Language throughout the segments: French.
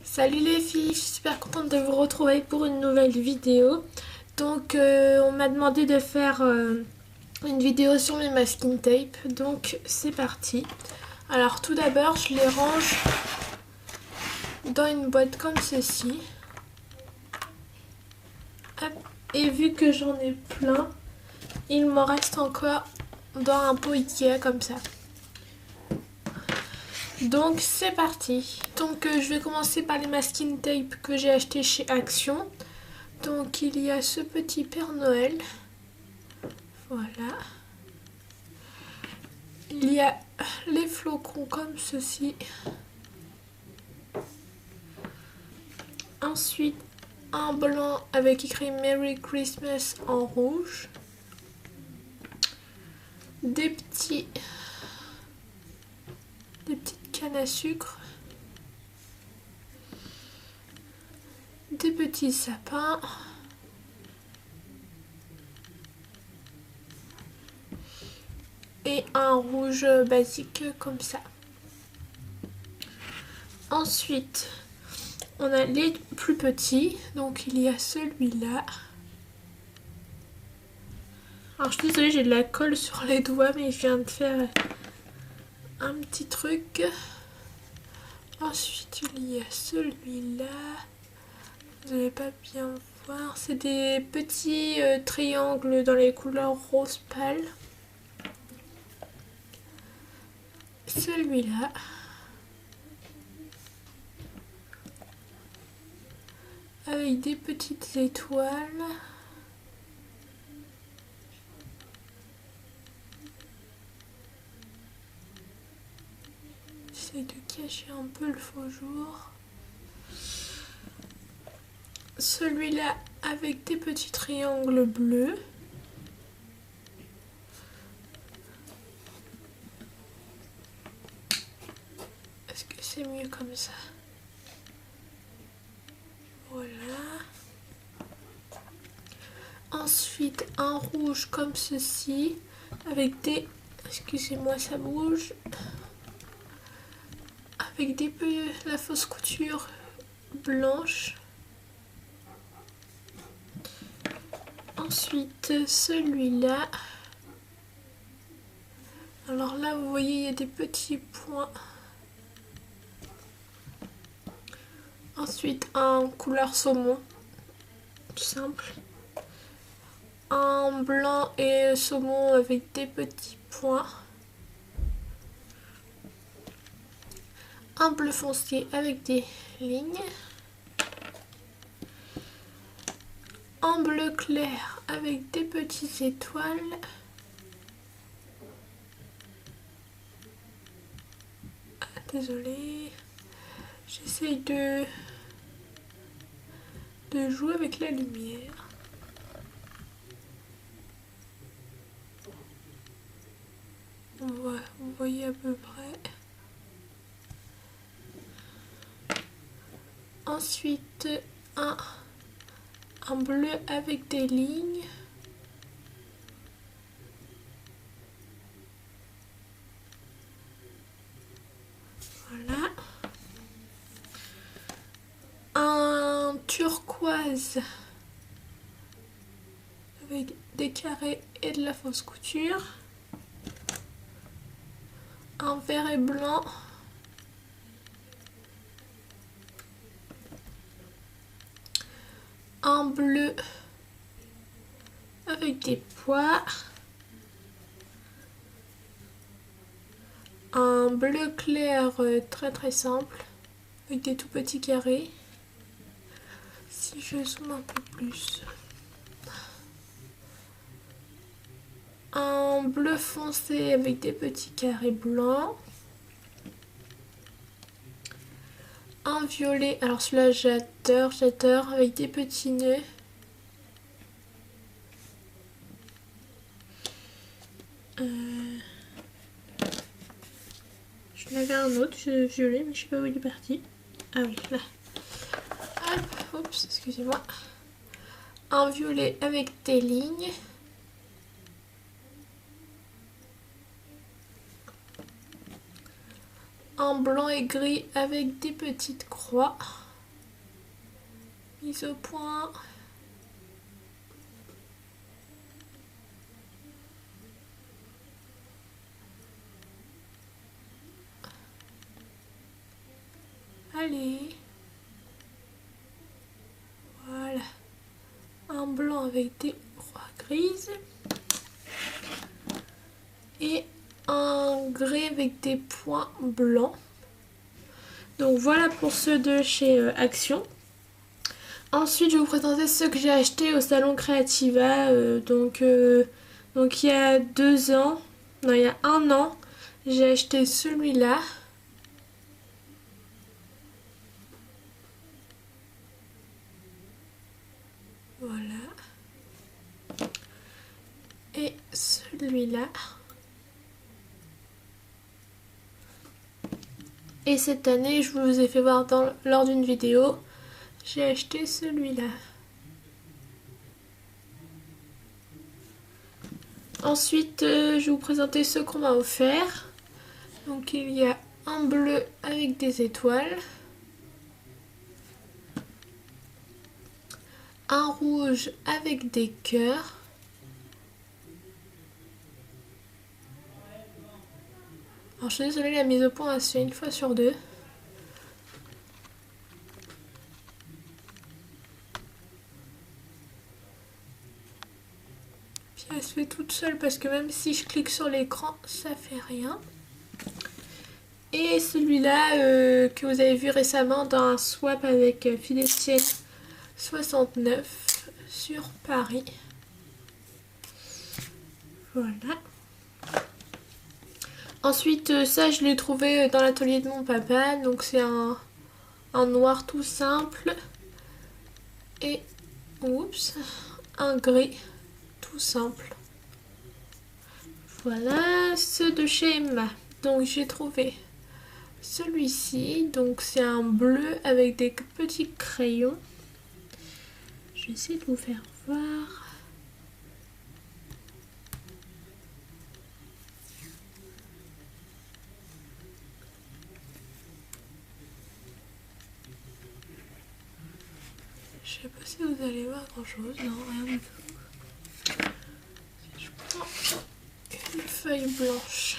Salut les filles, je suis super contente de vous retrouver pour une nouvelle vidéo. Donc on m'a demandé de faire une vidéo sur mes masking tape, donc c'est parti. Alors tout d'abord je les range dans une boîte comme ceci. Hop. Et vu que j'en ai plein, il m'en reste encore dans un pot Ikea comme ça. Donc c'est parti. Donc je vais commencer par les masking tape que j'ai acheté chez Action. Donc il y a ce petit Père Noël. Voilà. Il y a les flocons comme ceci. Ensuite un blanc avec écrit Merry Christmas en rouge. Des petites cannes à sucre. Des petits sapins. Et un rouge basique comme ça. Ensuite, on a les plus petits. Donc il y a celui-là. Alors je suis désolée, j'ai de la colle sur les doigts, mais je viens de faire un petit truc. Ensuite il y a celui-là. Vous n'allez pas bien voir. C'est des petits triangles dans les couleurs rose pâle. Celui-là. Avec des petites étoiles. J'essaie de cacher un peu le faux jour. Celui-là avec des petits triangles bleus. Est-ce que c'est mieux comme ça? Voilà. Ensuite un rouge comme ceci avec des... Excusez-moi, ça bouge. Avec des peu la fausse couture blanche. Ensuite celui-là. Alors là vous voyez il y a des petits points. Ensuite un couleur saumon, tout simple. Un blanc et saumon avec des petits points. Un bleu foncé avec des lignes. Un bleu clair avec des petites étoiles. Ah, désolée. J'essaye de jouer avec la lumière. Vous voyez à peu près. Ensuite un bleu avec des lignes. Voilà. Un turquoise avec des carrés et de la fausse couture. Un vert et blanc. Un bleu avec des poires. Un bleu clair très simple avec des tout petits carrés. Si je zoome un peu plus. Un bleu foncé avec des petits carrés blancs. Un violet, alors celui-là j'adore, avec des petits nœuds. J'en avais un autre violet, mais je sais pas où il est parti. Ah oui, là. Hop, oups, excusez-moi. Un violet avec des lignes. Un blanc et gris avec des petites croix. mise au point. Allez. Voilà. Un blanc avec des croix grises. Et un gris avec des points blancs. Donc voilà pour ceux de chez Action. Ensuite, je vais vous présenter ceux que j'ai achetés au salon Creativa. Donc il y a 2 ans, non, il y a 1 an, j'ai acheté celui-là. Voilà. Et celui-là. Et cette année, je vous ai fait voir lors d'une vidéo, j'ai acheté celui-là. Ensuite, je vais vous présenter ceux qu'on m'a offert. Donc il y a un bleu avec des étoiles. Un rouge avec des cœurs. Alors je suis désolée, la mise au point se fait 1 fois sur 2. Puis elle se fait toute seule parce que même si je clique sur l'écran, ça fait rien. Et celui-là que vous avez vu récemment dans un swap avec Philestienne 69 sur Paris. Voilà. Ensuite, ça je l'ai trouvé dans l'atelier de mon papa. Donc c'est un noir tout simple. Et oups, un gris tout simple. Voilà, ceux de chez Emma. Donc j'ai trouvé celui-ci. Donc c'est un bleu avec des petits crayons. Je vais essayer de vous faire voir. Je sais pas si vous allez voir grand chose, non, rien du tout. Si je prends une feuille blanche.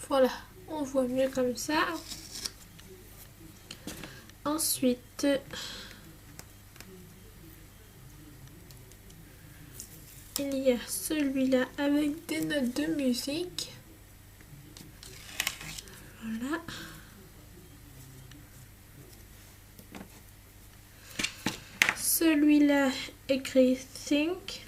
Voilà, on voit mieux comme ça. Ensuite, il y a celui-là avec des notes de musique. Voilà. Celui-là écrit Think.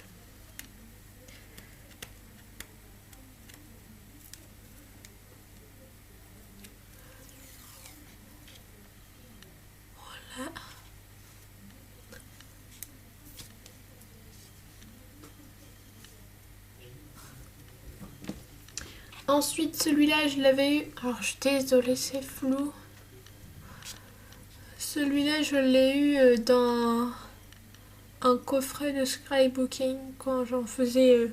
Voilà. Ensuite, celui-là, je l'avais eu. Alors, je suis désolée, c'est flou. Celui-là, je l'ai eu dans un coffret de scrapbooking quand j'en faisais,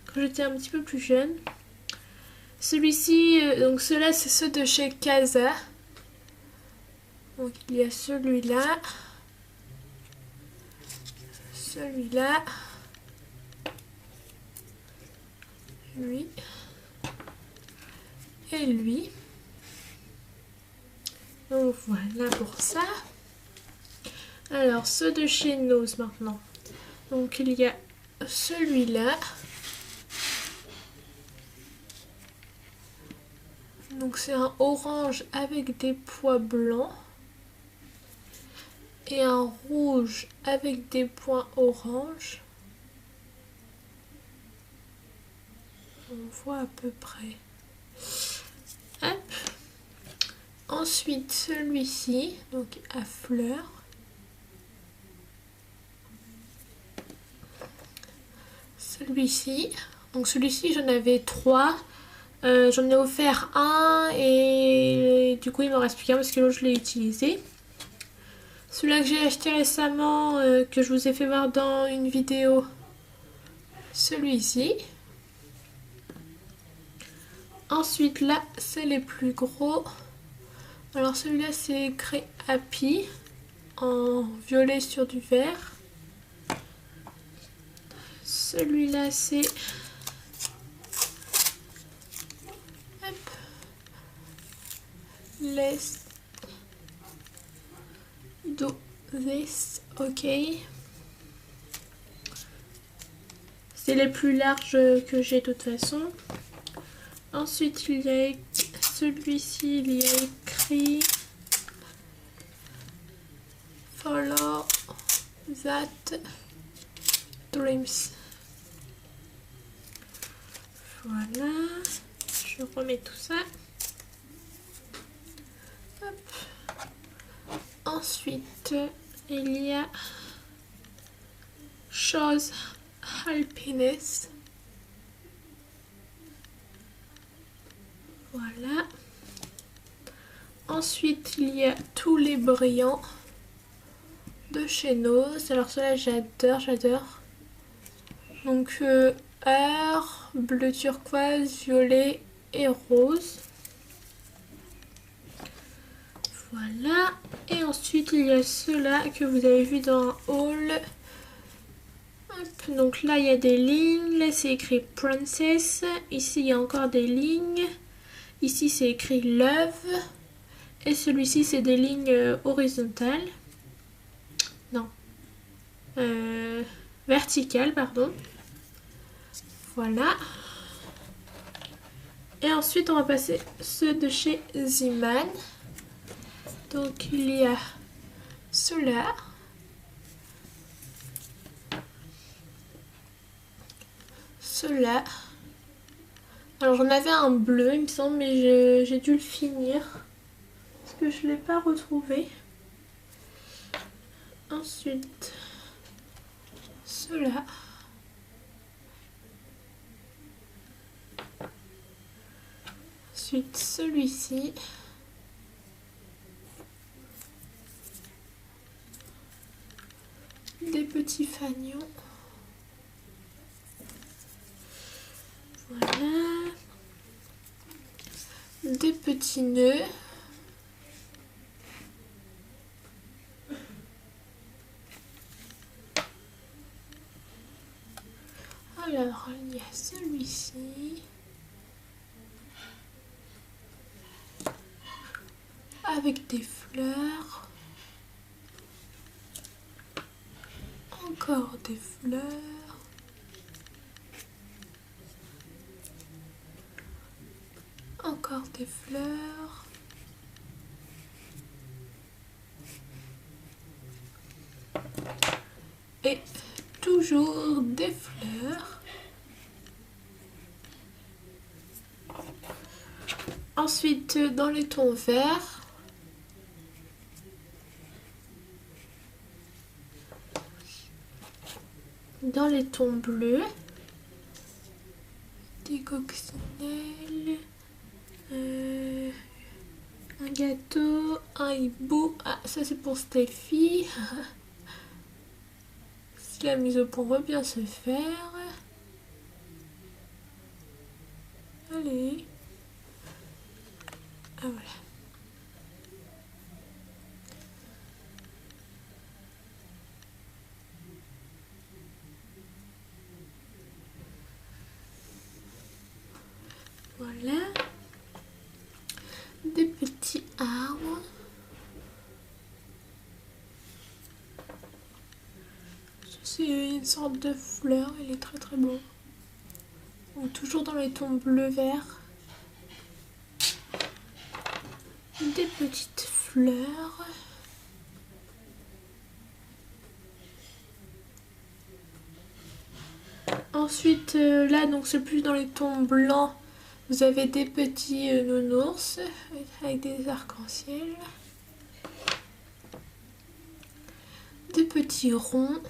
quand j'étais un petit peu plus jeune. Celui-ci, donc ceux-là, c'est ceux de chez Casa. Donc il y a celui-là, celui-là, lui et lui. Donc voilà pour ça. Alors ceux de chez Nose maintenant. Donc il y a celui-là. Donc c'est un orange avec des pois blancs. Et un rouge avec des points orange. On voit à peu près. Hop. Ensuite celui-ci, donc à fleurs. Celui-ci. Donc celui-ci j'en avais 3. J'en ai offert un et du coup il m'en reste plus qu'un parce que l'autre je l'ai utilisé. Celui-là que j'ai acheté récemment, que je vous ai fait voir dans une vidéo, celui-ci. Ensuite là, c'est les plus gros. Alors celui-là c'est écrit Happy en violet sur du vert. Celui-là c'est Let's do this, ok. C'est les plus larges que j'ai de toute façon. Ensuite il y a celui-ci, il y a écrit Follow that dreams. Voilà, je remets tout ça. Hop. Ensuite, il y a Shows Happiness. Voilà. Ensuite, il y a Tous les brillants de chez Nose. Alors cela j'adore. Donc or, bleu turquoise, violet et rose. Voilà. Et ensuite il y a ceux-là que vous avez vu dans un haul. Hop. Donc là il y a des lignes. Là c'est écrit Princess. Ici il y a encore des lignes. Ici c'est écrit Love. Et celui-ci c'est des lignes horizontales. Non. Verticales, pardon. Voilà. Et ensuite on va passer ceux de chez Z-Man. Donc il y a ceux-là. Ceux-là. Alors j'en avais un bleu il me semble, mais j'ai dû le finir. Parce que je ne l'ai pas retrouvé. Ensuite, ceux-là. Ensuite celui-ci. Des petits fanions. Voilà. Des petits nœuds. Alors, il y a celui-ci. Avec des fleurs. Encore des fleurs. Encore des fleurs. Et toujours des fleurs. Ensuite, dans les tons verts, dans les tons bleus, des coccinelles, un gâteau, un hibou. Ah, ça c'est pour Steffi. Si la mise au point va bien se faire. Allez. Ah voilà. Voilà. Des petits arbres. C'est une sorte de fleur, il est très très beau. Donc, toujours dans les tons bleu-vert. Des petites fleurs. Ensuite, là, donc c'est plus dans les tons blancs. Vous avez des petits nounours avec des arcs-en-ciel. Des petits ronds.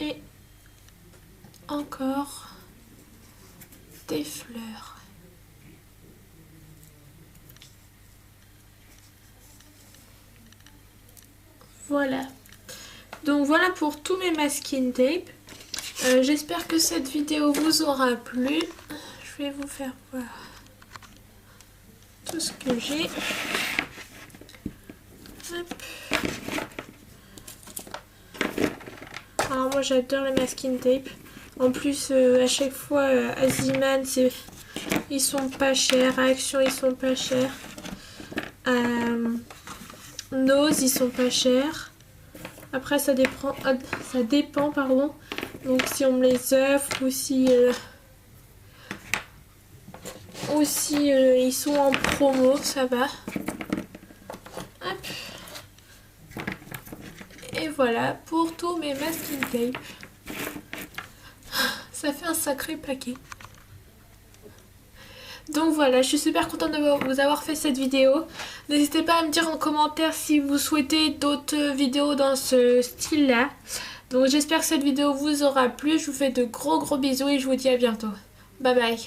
Et encore des fleurs. Voilà. Donc voilà pour tous mes masking tape. J'espère que cette vidéo vous aura plu. Je vais vous faire voir tout ce que j'ai. Hop. Alors moi j'adore les masking tape. En plus à chaque fois Aziman ils sont pas chers. Action ils sont pas chers. Nose ils sont pas chers. Après ça dépend pardon. Donc si on me les offre ou si ils sont en promo, ça va. Hop. Et voilà pour tous mes masking tape. Ça fait un sacré paquet. Donc voilà, je suis super contente de vous avoir fait cette vidéo. N'hésitez pas à me dire en commentaire si vous souhaitez d'autres vidéos dans ce style-là. Donc j'espère que cette vidéo vous aura plu. Je vous fais de gros bisous et je vous dis à bientôt. Bye bye.